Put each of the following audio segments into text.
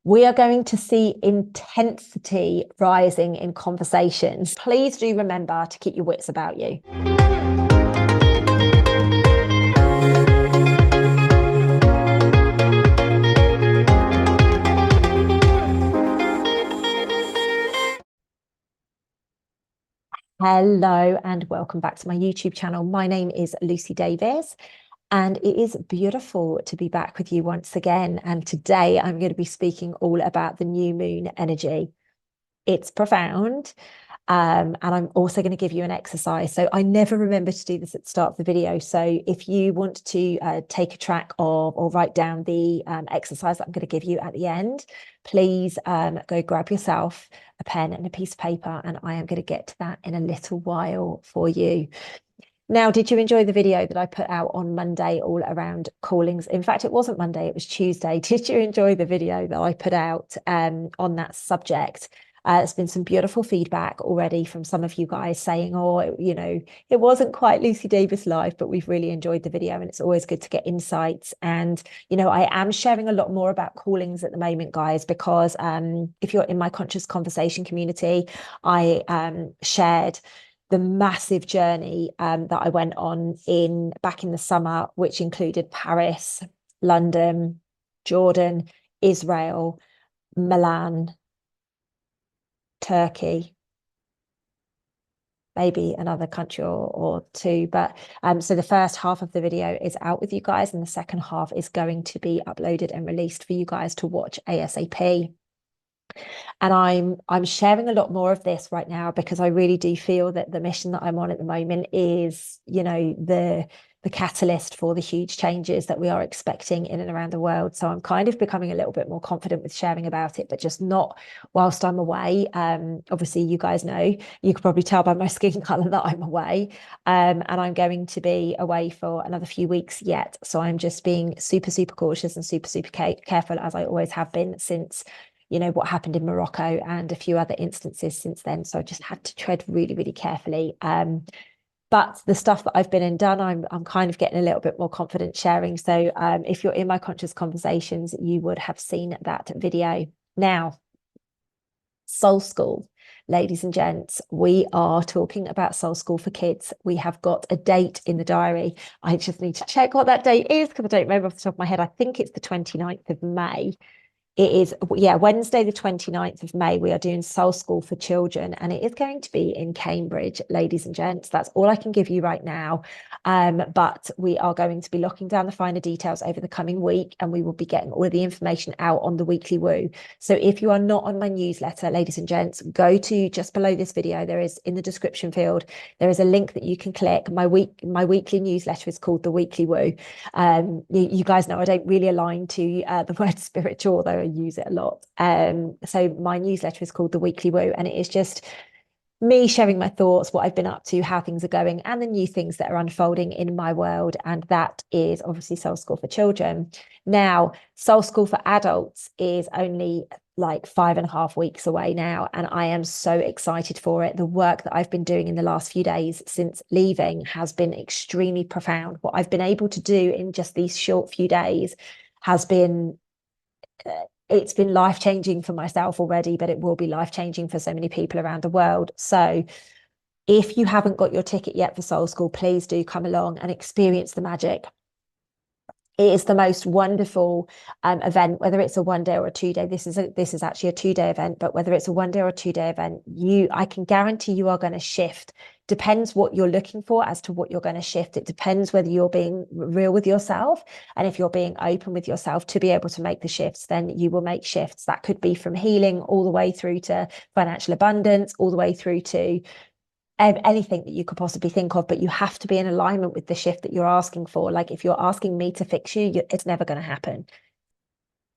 We are going to see intensity rising in conversations. Please do remember to keep your wits about you. Hello and welcome back to my YouTube channel. My name is Lucy Davis and it is beautiful to be back with you once again. And today I'm going to be speaking all about the new moon energy. It's profound. And I'm also going to give you an exercise. So I never remember to do this at the start of the video. So if you want to take a track of or write down the exercise that I'm going to give you at the end, please go grab yourself a pen and a piece of paper, and I am going to get to that in a little while for you. Now, did you enjoy the video that I put out on Monday all around callings? In fact, it wasn't Monday, it was Tuesday. Did you enjoy the video that I put out on that subject? There's been some beautiful feedback already from some of you guys saying, oh, you know, it wasn't quite Lucy Davis live, but we've really enjoyed the video, and it's always good to get insights. And, you know, I am sharing a lot more about callings at the moment, guys, because if you're in my conscious conversation community, I shared the massive journey that I went on back in the summer, which included Paris, London, Jordan, Israel, Milan, Turkey, maybe another country or two. But so the first half of the video is out with you guys, and the second half is going to be uploaded and released for you guys to watch ASAP. And I'm sharing a lot more of this right now because I really do feel that the mission that I'm on at the moment is, you know, the catalyst for the huge changes that we are expecting in and around the world. So I'm kind of becoming a little bit more confident with sharing about it, but just not whilst I'm away. Obviously, you guys know, you could probably tell by my skin color that I'm away, and I'm going to be away for another few weeks yet. So I'm just being super, super cautious and super, super careful, as I always have been since, you know, what happened in Morocco and a few other instances since then. So I just had to tread really, really carefully. But the stuff that I've been and done, I'm kind of getting a little bit more confident sharing. So if you're in my conscious conversations, you would have seen that video. Now, Soul School, ladies and gents, we are talking about Soul School for kids. We have got a date in the diary. I just need to check what that date is because I don't remember off the top of my head. I think it's the 29th of May. It is, yeah, Wednesday, the 29th of May, we are doing Soul School for children, and it is going to be in Cambridge, ladies and gents. That's all I can give you right now. But we are going to be locking down the finer details over the coming week, and we will be getting all of the information out on the weekly woo. So if you are not on my newsletter, ladies and gents, go to just below this video. There is, in the description field, there is a link that you can click. My weekly newsletter is called the Weekly Woo. You guys know I don't really align to the word spiritual, though I use it a lot. So my newsletter is called the Weekly Woo, and it is just me sharing my thoughts, what I've been up to, how things are going, and the new things that are unfolding in my world. And that is obviously Soul School for children. Now, Soul School for adults is only like 5.5 weeks away now, and I am so excited for it. The work that I've been doing in the last few days since leaving has been extremely profound. What I've been able to do in just these short few days has been it's been life-changing for myself already, but it will be life-changing for so many people around the world. So if you haven't got your ticket yet for Soul School, please do come along and experience the magic. It is the most wonderful event, whether it's a 1 day or a 2 day. This is actually a 2 day event, but whether it's a 1 day or a 2 day event, I can guarantee you are going to shift. Depends what you're looking for as to what you're going to shift. It depends whether you're being real with yourself, and if you're being open with yourself to be able to make the shifts, then you will make shifts. That could be from healing all the way through to financial abundance, all the way through to anything that you could possibly think of, but you have to be in alignment with the shift that you're asking for. Like if you're asking me to fix you, it's never going to happen.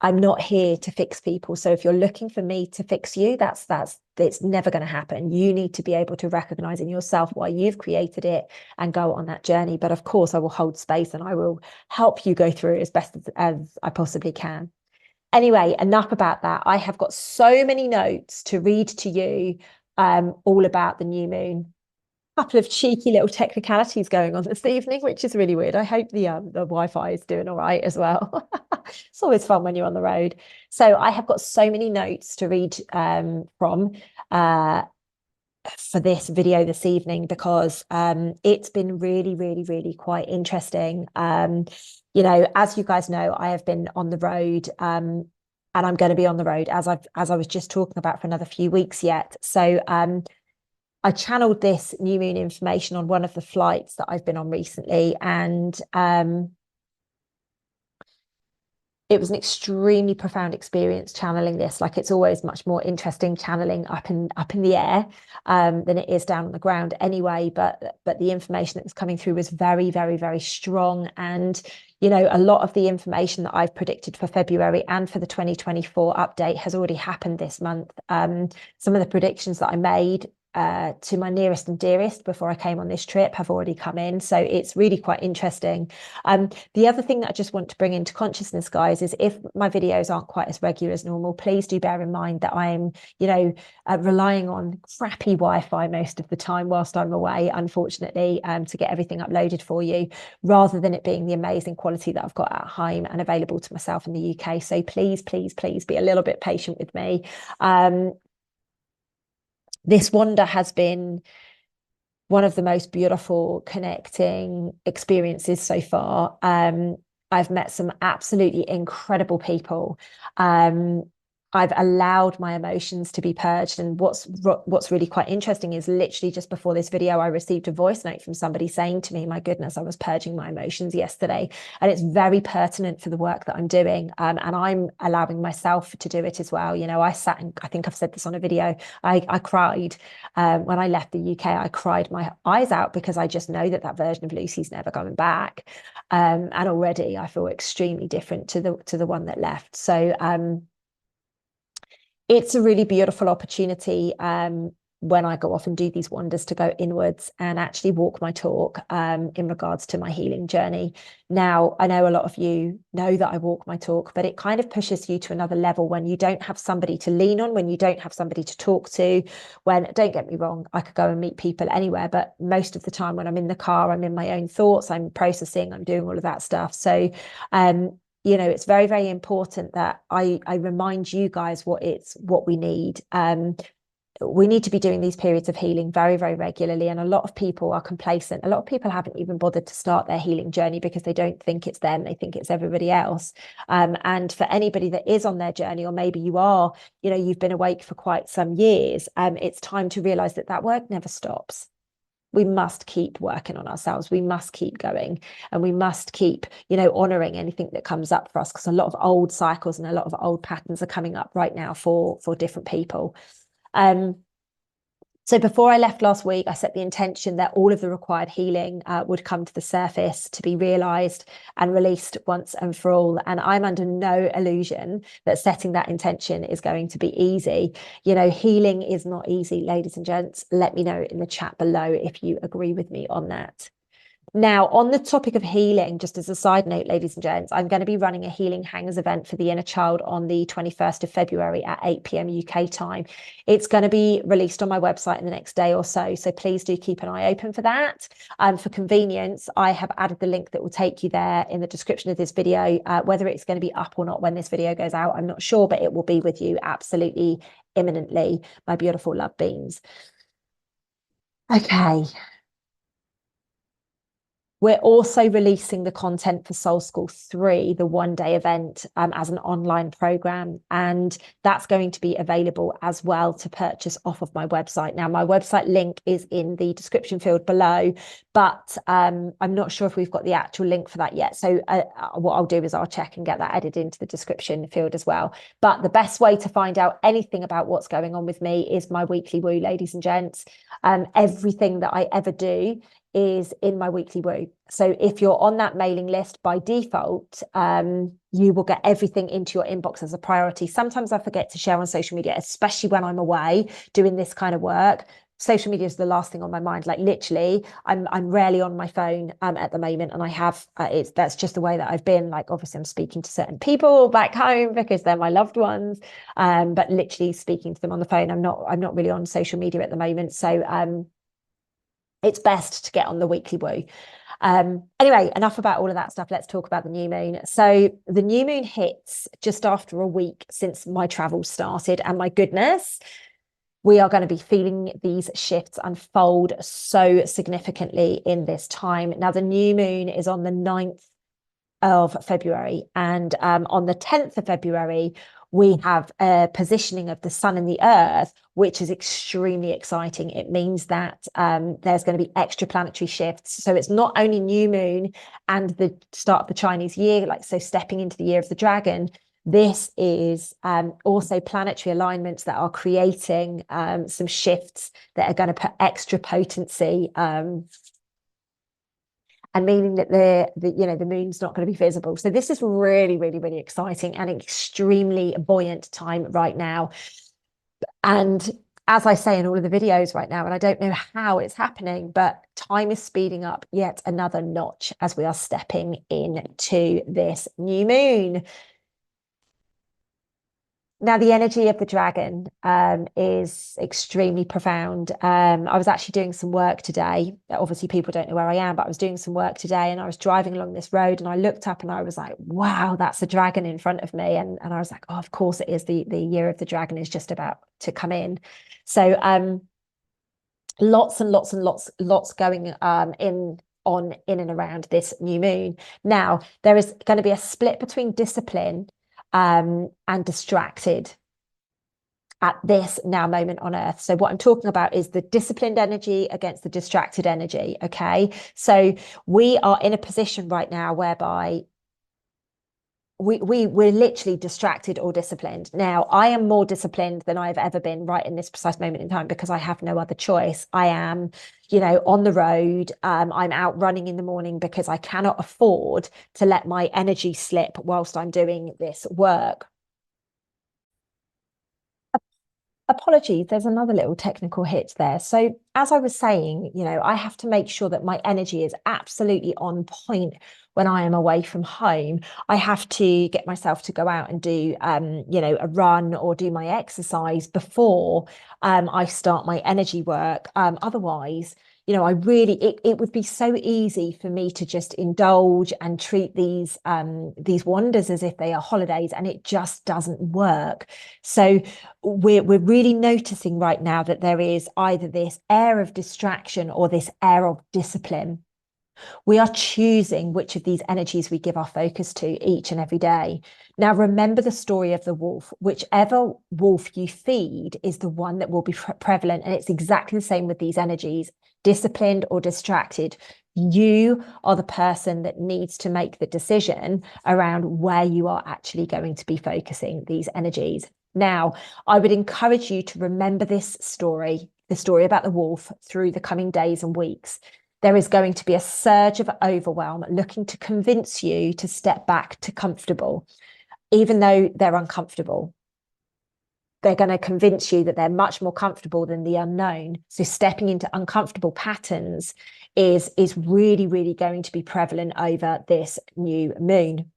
I'm not here to fix people. So if you're looking for me to fix you, it's never going to happen. You need to be able to recognize in yourself why you've created it and go on that journey. But of course, I will hold space and I will help you go through it as best as I possibly can. Anyway, enough about that. I have got so many notes to read to you all about the new moon. couple of cheeky little technicalities going on this evening, which is really weird. I hope the Wi-Fi is doing all right as well. It's always fun when you're on the road. So I have got so many notes to read from for this video this evening because it's been really, really, really quite interesting. You know, as you guys know, I have been on the road and I'm going to be on the road as I was just talking about for another few weeks yet. So I channeled this new moon information on one of the flights that I've been on recently, and it was an extremely profound experience channeling this. Like, it's always much more interesting channeling up in the air than it is down on the ground anyway. But the information that was coming through was very, very, very strong. And you know, a lot of the information that I've predicted for February and for the 2024 update has already happened this month. Some of the predictions that I made to my nearest and dearest before I came on this trip have already come in. So it's really quite interesting. The other thing that I just want to bring into consciousness, guys, is if my videos aren't quite as regular as normal, please do bear in mind that I'm, you know, relying on crappy Wi-Fi most of the time whilst I'm away, unfortunately, to get everything uploaded for you, rather than it being the amazing quality that I've got at home and available to myself in the UK. So please, please, please be a little bit patient with me. This wander has been one of the most beautiful connecting experiences so far. I've met some absolutely incredible people. I've allowed my emotions to be purged. And what's really quite interesting is literally just before this video, I received a voice note from somebody saying to me, my goodness, I was purging my emotions yesterday. And it's very pertinent for the work that I'm doing. And I'm allowing myself to do it as well. You know, I sat and I think I've said this on a video, I cried. When I left the UK, I cried my eyes out because I just know that version of Lucy's never coming back. And already I feel extremely different to the one that left. So it's a really beautiful opportunity when I go off and do these wanders to go inwards and actually walk my talk in regards to my healing journey. Now, I know a lot of you know that I walk my talk, but it kind of pushes you to another level when you don't have somebody to lean on, when you don't have somebody to talk to, when, don't get me wrong, I could go and meet people anywhere, but most of the time when I'm in the car, I'm in my own thoughts, I'm processing, I'm doing all of that stuff. So, you know, it's very, very important that I remind you guys what we need. We need to be doing these periods of healing very, very regularly. And a lot of people are complacent. A lot of people haven't even bothered to start their healing journey because they don't think it's them. They think it's everybody else. And for anybody that is on their journey, or maybe you are, you know, you've been awake for quite some years, it's time to realize that work never stops. We must keep working on ourselves. We must keep going, and we must keep, you know, honoring anything that comes up for us, because a lot of old cycles and a lot of old patterns are coming up right now for different people. So before I left last week, I set the intention that all of the required healing would come to the surface to be realized and released once and for all. And I'm under no illusion that setting that intention is going to be easy. You know, healing is not easy, ladies and gents. Let me know in the chat below if you agree with me on that. Now, on the topic of healing, just as a side note, ladies and gents, I'm going to be running a Healing Hangers event for the inner child on the 21st of February at 8 p.m. UK time. It's going to be released on my website in the next day or so. So please do keep an eye open for that. For convenience, I have added the link that will take you there in the description of this video. Whether it's going to be up or not when this video goes out, I'm not sure, but it will be with you absolutely imminently, my beautiful love beings. Okay. We're also releasing the content for Soul School 3, the one-day event, as an online program. And that's going to be available as well to purchase off of my website. Now, my website link is in the description field below, but I'm not sure if we've got the actual link for that yet. So what I'll do is I'll check and get that added into the description field as well. But the best way to find out anything about what's going on with me is my weekly woo, ladies and gents. Everything that I ever do is in my weekly woo. So if you're on that mailing list by default, you will get everything into your inbox as a priority. Sometimes I forget to share on social media, especially when I'm away doing this kind of work. Social media is the last thing on my mind. Like, literally, I'm rarely on my phone at the moment, and I have that's just the way that I've been. Like, obviously, I'm speaking to certain people back home because they're my loved ones, but literally speaking to them on the phone. I'm not really on social media at the moment. So it's best to get on the weekly woo. Anyway, enough about all of that stuff. Let's talk about the new moon. So the new moon hits just after a week since my travels started, and my goodness, we are going to be feeling these shifts unfold so significantly in this time. Now, the new moon is on the 9th of February, and on the 10th of February, we have a positioning of the sun and the earth, which is extremely exciting. It means that there's going to be extra planetary shifts. So it's not only new moon and the start of the Chinese year, like so stepping into the year of the dragon. This is also planetary alignments that are creating some shifts that are going to put extra potency and meaning that the moon's not going to be visible. So this is really, really, really exciting and extremely buoyant time right now. And as I say in all of the videos right now, and I don't know how it's happening, but time is speeding up yet another notch as we are stepping into this new moon. Now, the energy of the dragon is extremely profound. I was actually doing some work today. Obviously, people don't know where I am, but I was doing some work today, and I was driving along this road, and I looked up and I was like, wow, that's the dragon in front of me. And I was like, oh, of course it is. The year of the dragon is just about to come in. So lots and lots and lots going in and around this new moon. Now, there is going to be a split between discipline and distracted at this now moment on earth. So what I'm talking about is the disciplined energy against the distracted energy. Okay, so we are in a position right now whereby we're literally distracted or disciplined. Now, I am more disciplined than I've ever been right in this precise moment in time because I have no other choice. I am, on the road. I'm out running in the morning because I cannot afford to let my energy slip whilst I'm doing this work. Apologies, there's another little technical hit there. So as I was saying, I have to make sure that my energy is absolutely on point when I am away from home. I have to get myself to go out and do, a run or do my exercise before I start my energy work. Otherwise, it would be so easy for me to just indulge and treat these wonders as if they are holidays, and it just doesn't work. So we're really noticing right now that there is either this air of distraction or this air of discipline. We are choosing which of these energies we give our focus to each and every day. Now, remember the story of the wolf. Whichever wolf you feed is the one that will be prevalent. And it's exactly the same with these energies, disciplined or distracted. You are the person that needs to make the decision around where you are actually going to be focusing these energies. Now, I would encourage you to remember this story, the story about the wolf, through the coming days and weeks. There is going to be a surge of overwhelm looking to convince you to step back to comfortable, even though they're uncomfortable. They're going to convince you that they're much more comfortable than the unknown. So stepping into uncomfortable patterns is really, really going to be prevalent over this new moon.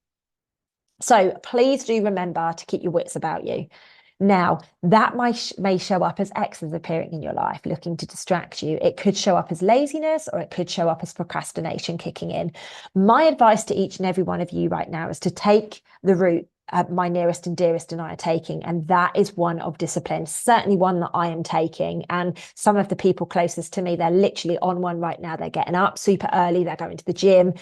So please do remember to keep your wits about you. Now, that may show up as exes appearing in your life, looking to distract you. It could show up as laziness, or it could show up as procrastination kicking in. My advice to each and every one of you right now is to take the route my nearest and dearest and I are taking, and that is one of discipline, certainly one that I am taking. And some of the people closest to me, they're literally on one right now. They're getting up super early, they're going to the gym,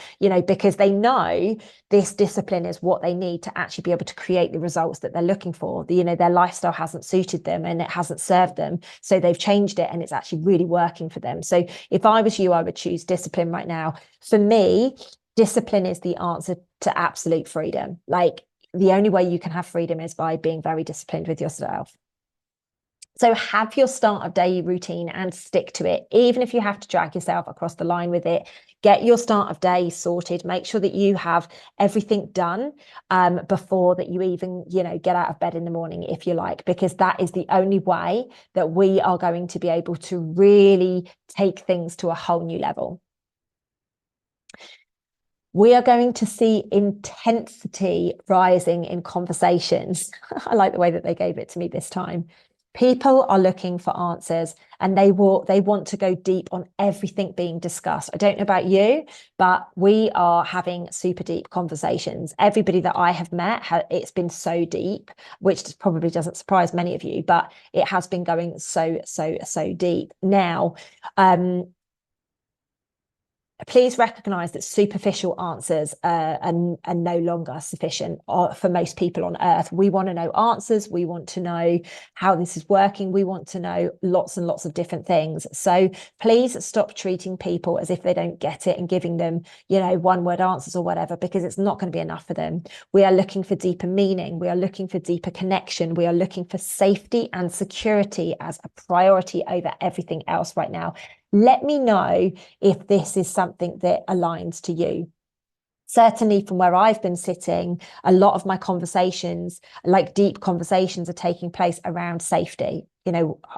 because they know this discipline is what they need to actually be able to create the results that they're looking for. Their lifestyle hasn't suited them and it hasn't served them, so they've changed it and it's actually really working for them. So if I was you, I would choose discipline right now. For me, discipline is the answer to absolute freedom. Like, the only way you can have freedom is by being very disciplined with yourself. So have your start of day routine and stick to it, even if you have to drag yourself across the line with it. Get your start of day sorted. Make sure that you have everything done before that you even, get out of bed in the morning, if you like, because that is the only way that we are going to be able to really take things to a whole new level. We are going to see intensity rising in conversations. I like the way that they gave it to me this time. People are looking for answers, and they want to go deep on everything being discussed. I don't know about you, but we are having super deep conversations. Everybody that I have met, it's been so deep, which probably doesn't surprise many of you, but it has been going so deep. Now, please recognize that superficial answers are no longer sufficient for most people on earth. We want to know answers. We want to know how this is working. We want to know lots and lots of different things. So please stop treating people as if they don't get it and giving them, one word answers or whatever, because it's not going to be enough for them. We are looking for deeper meaning. We are looking for deeper connection. We are looking for safety and security as a priority over everything else right now. Let me know if this is something that aligns to you. Certainly from where I've been sitting, a lot of my conversations, like deep conversations, are taking place around safety.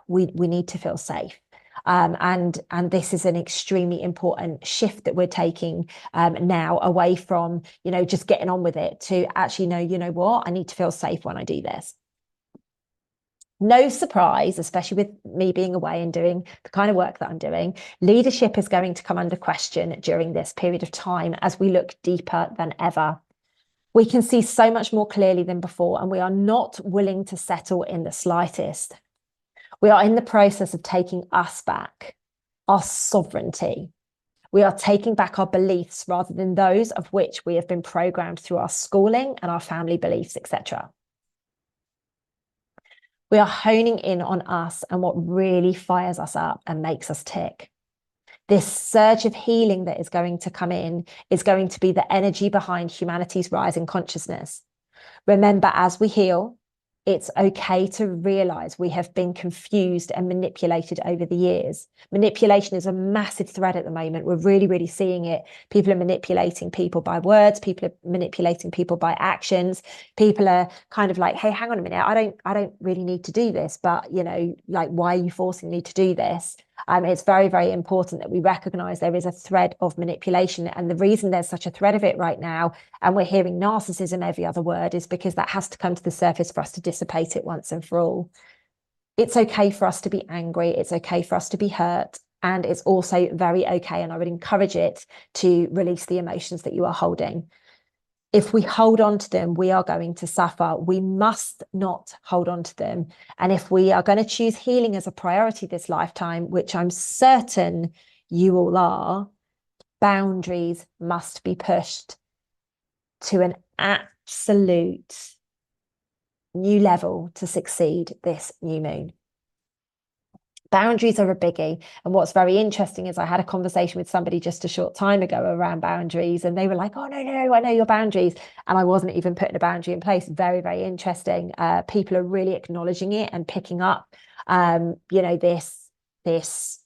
We need to feel safe. And this is an extremely important shift that we're taking now, away from, just getting on with it, to actually know, what, I need to feel safe when I do this. No surprise, especially with me being away and doing the kind of work that I'm doing, leadership is going to come under question during this period of time as we look deeper than ever. We can see so much more clearly than before, and we are not willing to settle in the slightest. We are in the process of taking us back, our sovereignty. We are taking back our beliefs rather than those of which we have been programmed through our schooling and our family beliefs, etc. We are honing in on us and what really fires us up and makes us tick. This surge of healing that is going to come in is going to be the energy behind humanity's rise in consciousness. Remember, as we heal, it's okay to realize we have been confused and manipulated over the years. Manipulation is a massive threat at the moment. We're really seeing it. People are manipulating people by words. People are manipulating people by actions. People are kind of like, hey, hang on a minute. I don't really need to do this, but why are you forcing me to do this? It's very important that we recognize there is a thread of manipulation. And the reason there's such a thread of it right now, and we're hearing narcissism every other word, is because that has to come to the surface for us to dissipate it once and for all. It's okay for us to be angry. It's okay for us to be hurt. And it's also very okay, and I would encourage it, to release the emotions that you are holding. If we hold on to them, we are going to suffer. We must not hold on to them. And if we are going to choose healing as a priority this lifetime, which I'm certain you all are, boundaries must be pushed to an absolute new level to succeed this new moon. Boundaries are a biggie. And what's very interesting is I had a conversation with somebody just a short time ago around boundaries, and they were like, oh, no, I know your boundaries. And I wasn't even putting a boundary in place. Very interesting. People are really acknowledging it and picking up, this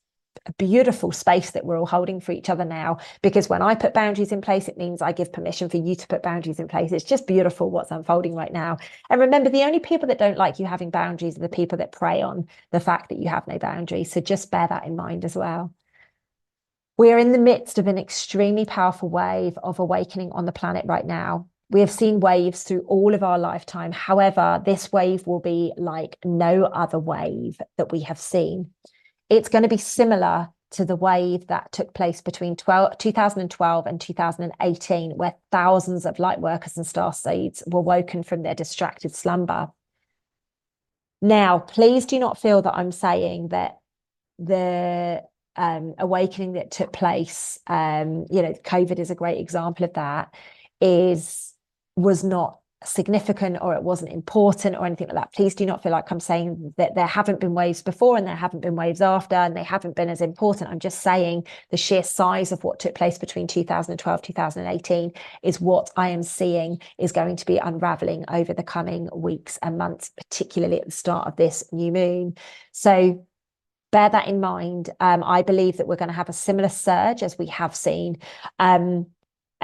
beautiful space that we're all holding for each other now. Because when I put boundaries in place, it means I give permission for you to put boundaries in place. It's just beautiful what's unfolding right now. And remember, the only people that don't like you having boundaries are the people that prey on the fact that you have no boundaries. So just bear that in mind as well. We are in the midst of an extremely powerful wave of awakening on the planet right now. We have seen waves through all of our lifetime. However, this wave will be like no other wave that we have seen. It's going to be similar to the wave that took place between 2012 and 2018, where thousands of light workers and star seeds were woken from their distracted slumber. Now, please do not feel that I'm saying that the awakening that took place, COVID is a great example of that, was not significant or it wasn't important or anything like that. Please do not feel like I'm saying that there haven't been waves before and there haven't been waves after and they haven't been as important. I'm just saying the sheer size of what took place between 2012 2018 is what I am seeing is going to be unraveling over the coming weeks and months, particularly at the start of this new moon. So bear that in mind. I believe that we're going to have a similar surge as we have seen. And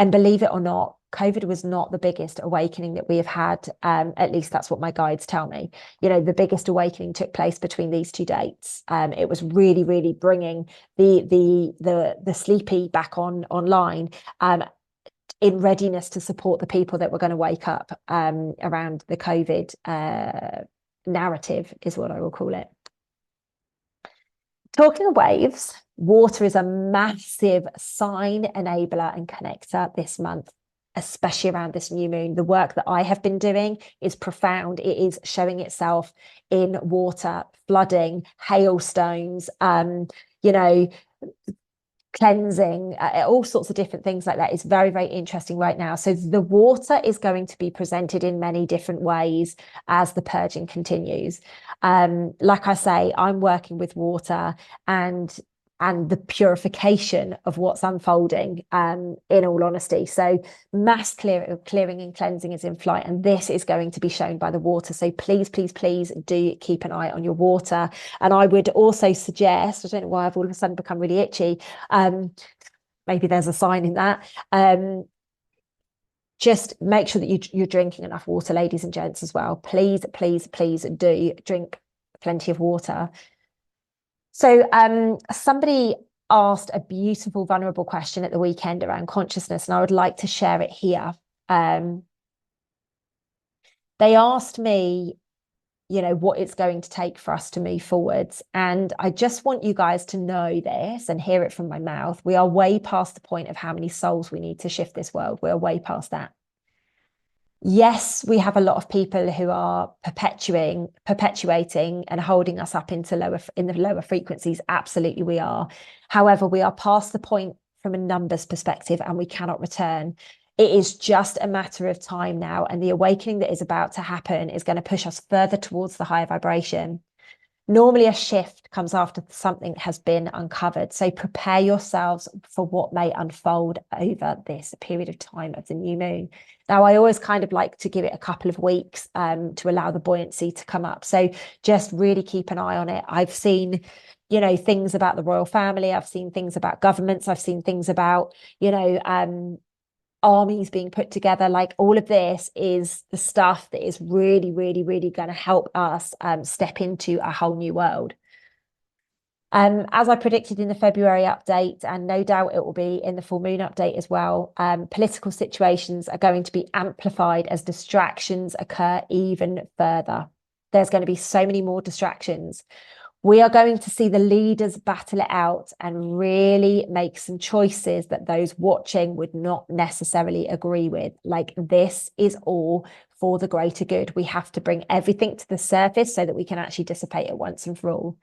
believe it or not, COVID was not the biggest awakening that we have had. At least that's what my guides tell me. The biggest awakening took place between these two dates. It was really bringing the sleepy back online, in readiness to support the people that were going to wake up around the COVID narrative is what I will call it. Talking of waves, water is a massive sign, enabler, and connector this month, especially around this new moon. The work that I have been doing is profound. It is showing itself in water, flooding, hailstones, you know, cleansing, all sorts of different things like that. It's very, very interesting right now. So the water is going to be presented in many different ways as the purging continues. Like I say, I'm working with water and the purification of what's unfolding, in all honesty. So mass clearing and cleansing is in flight, and this is going to be shown by the water. So please, please, please do keep an eye on your water. And I would also suggest, I don't know why I've all of a sudden become really itchy, maybe there's a sign in that, just make sure that you're drinking enough water, ladies and gents, as well. Please, please, please do drink plenty of water. So somebody asked a beautiful, vulnerable question at the weekend around consciousness, and I would like to share it here. They asked me, you know, what it's going to take for us to move forwards. And I just want you guys to know this and hear it from my mouth. We are way past the point of how many souls we need to shift this world. We're way past that. Yes, we have a lot of people who are perpetuating and holding us up into the lower frequencies. Absolutely, we are. However, we are past the point from a numbers perspective, and we cannot return. It is just a matter of time now, and the awakening that is about to happen is going to push us further towards the higher vibration. Normally, a shift comes after something has been uncovered. So prepare yourselves for what may unfold over this period of time of the new moon. Now, I always kind of like to give it a couple of weeks to allow the buoyancy to come up. So just really keep an eye on it. I've seen, you know, things about the royal family. I've seen things about governments. I've seen things about, you know, armies being put together. Like, all of this is the stuff that is really, really, really going to help us step into a whole new world. As I predicted in the February update, and no doubt it will be in the full moon update as well, political situations are going to be amplified as distractions occur even further. There's going to be so many more distractions. We are going to see the leaders battle it out and really make some choices that those watching would not necessarily agree with. Like, this is all for the greater good. We have to bring everything to the surface so that we can actually dissipate it once and for all.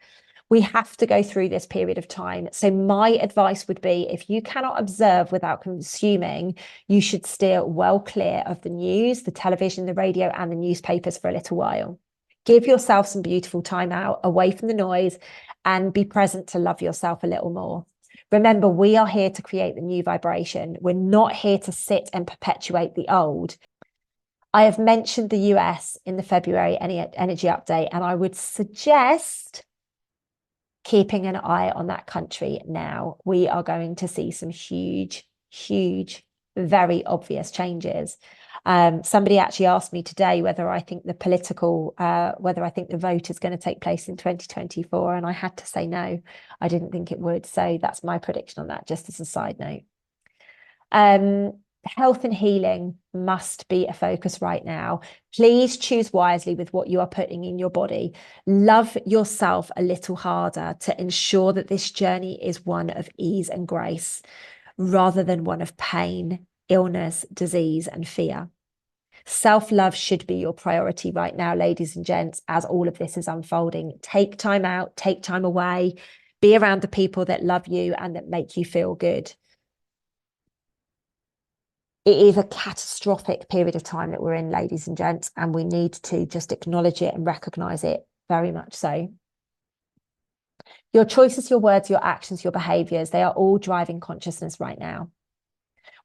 We have to go through this period of time. So my advice would be, if you cannot observe without consuming, you should steer well clear of the news, the television, the radio, and the newspapers for a little while. Give yourself some beautiful time out, away from the noise, and be present to love yourself a little more. Remember, we are here to create the new vibration. We're not here to sit and perpetuate the old. I have mentioned the US in the February energy update, and I would suggest keeping an eye on that country now. We are going to see some huge, huge, very obvious changes. Somebody actually asked me today whether I think the vote is going to take place in 2024, and I had to say no, I didn't think it would. So that's my prediction on that, just as a side note. Health and healing must be a focus right now. Please choose wisely with what you are putting in your body. Love yourself a little harder to ensure that this journey is one of ease and grace, rather than one of pain, illness, disease, and fear. Self-love should be your priority right now, ladies and gents, as all of this is unfolding. Take time out, take time away, be around the people that love you and that make you feel good. It is a catastrophic period of time that we're in, ladies and gents, and we need to just acknowledge it and recognize it, very much so. Your choices, your words, your actions, your behaviors, they are all driving consciousness right now.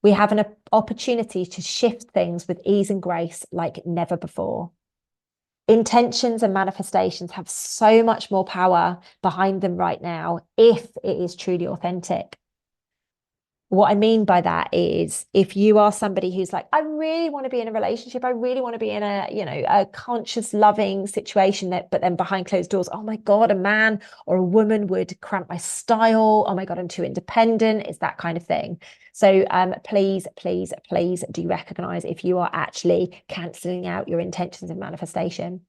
We have an opportunity to shift things with ease and grace like never before. Intentions and manifestations have so much more power behind them right now if it is truly authentic. What I mean by that is, if you are somebody who's like, I really want to be in a relationship, I really want to be in a, you know, a conscious, loving situation, but then behind closed doors, oh my God, a man or a woman would cramp my style. Oh my God, I'm too independent. It's that kind of thing. So please, please, please do you recognize if you are actually cancelling out your intentions of manifestation.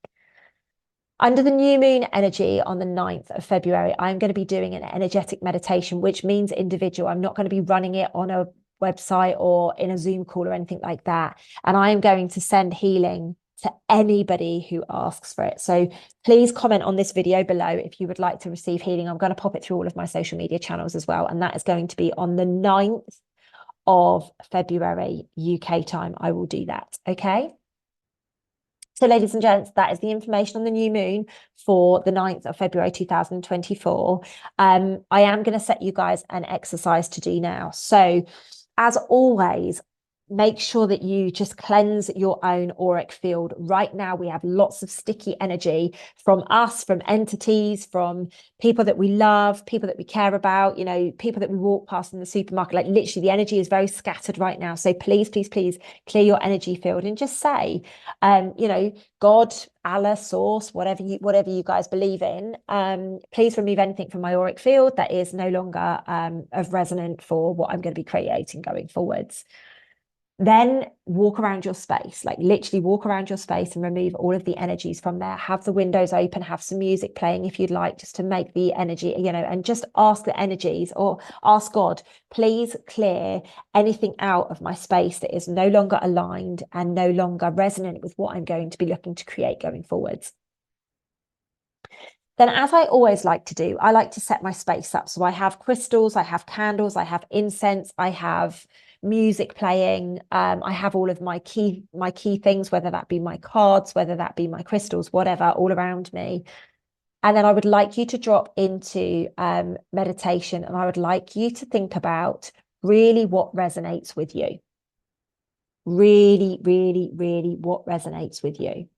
Under the new moon energy on the 9th of February, I'm going to be doing an energetic meditation, which means individual. I'm not going to be running it on a website or in a Zoom call or anything like that. And I am going to send healing to anybody who asks for it. So please comment on this video below if you would like to receive healing. I'm going to pop it through all of my social media channels as well. And that is going to be on the 9th of February, UK time. I will do that. Okay. So, ladies and gents, that is the information on the new moon for the 9th of February 2024. I am going to set you guys an exercise to do now. So, as always, make sure that you just cleanse your own auric field. Right now, we have lots of sticky energy from us, from entities, from people that we love, people that we care about, you know, people that we walk past in the supermarket. Like literally, the energy is very scattered right now. So please, please, please clear your energy field and just say, you know, God, Allah, source, whatever you guys believe in, please remove anything from my auric field that is no longer of resonant for what I'm going to be creating going forwards. Then walk around your space, like literally walk around your space and remove all of the energies from there. Have the windows open, have some music playing if you'd like, just to make the energy, you know, and just ask the energies or ask God, please clear anything out of my space that is no longer aligned and no longer resonant with what I'm going to be looking to create going forwards. Then, as I always like to do, I like to set my space up. So I have crystals, I have candles, I have incense, I have music playing. I have all of my key things, whether that be my cards, whether that be my crystals, whatever, all around me. And then I would like you to drop into meditation, and I would like you to think about really what resonates with you. Really, really, really what resonates with you.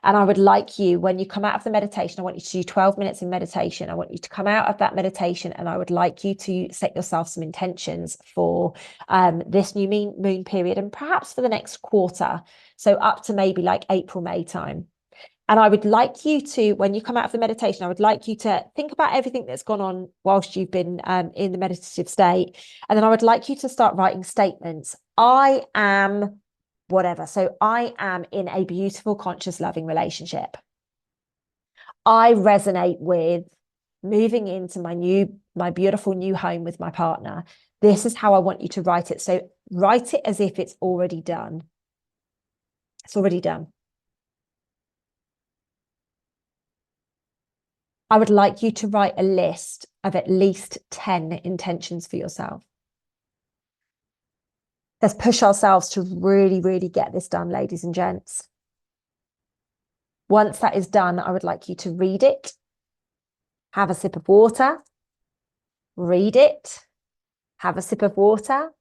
And I would like you, when you come out of the meditation, I want you to do 12 minutes in meditation. I want you to come out of that meditation, and I would like you to set yourself some intentions for this new moon period, and perhaps for the next quarter. So up to maybe like April, May time. And I would like you to, when you come out of the meditation, I would like you to think about everything that's gone on whilst you've been in the meditative state. And then I would like you to start writing statements. I am whatever. So I am in a beautiful, conscious, loving relationship. I resonate with moving into my beautiful new home with my partner. This is how I want you to write it. So write it as if it's already done. It's already done. I would like you to write a list of at least 10 intentions for yourself. Let's push ourselves to really, really get this done, ladies and gents. Once that is done, I would like you to read it, have a sip of water, read it, have a sip of water,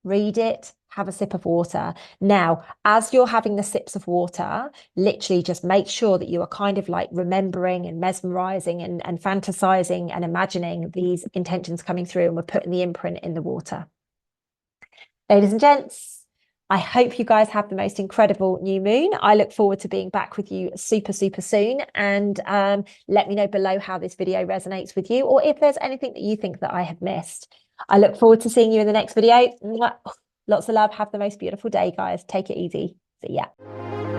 read it, have a sip of water. Now, as you're having the sips of water, literally just make sure that you are kind of like remembering and mesmerizing and fantasizing and imagining these intentions coming through, and we're putting the imprint in the water. Ladies and gents, I hope you guys have the most incredible new moon. I look forward to being back with you super, super soon. And let me know below how this video resonates with you, or if there's anything that you think that I have missed. I look forward to seeing you in the next video. Lots of love. Have the most beautiful day, guys. Take it easy. See ya.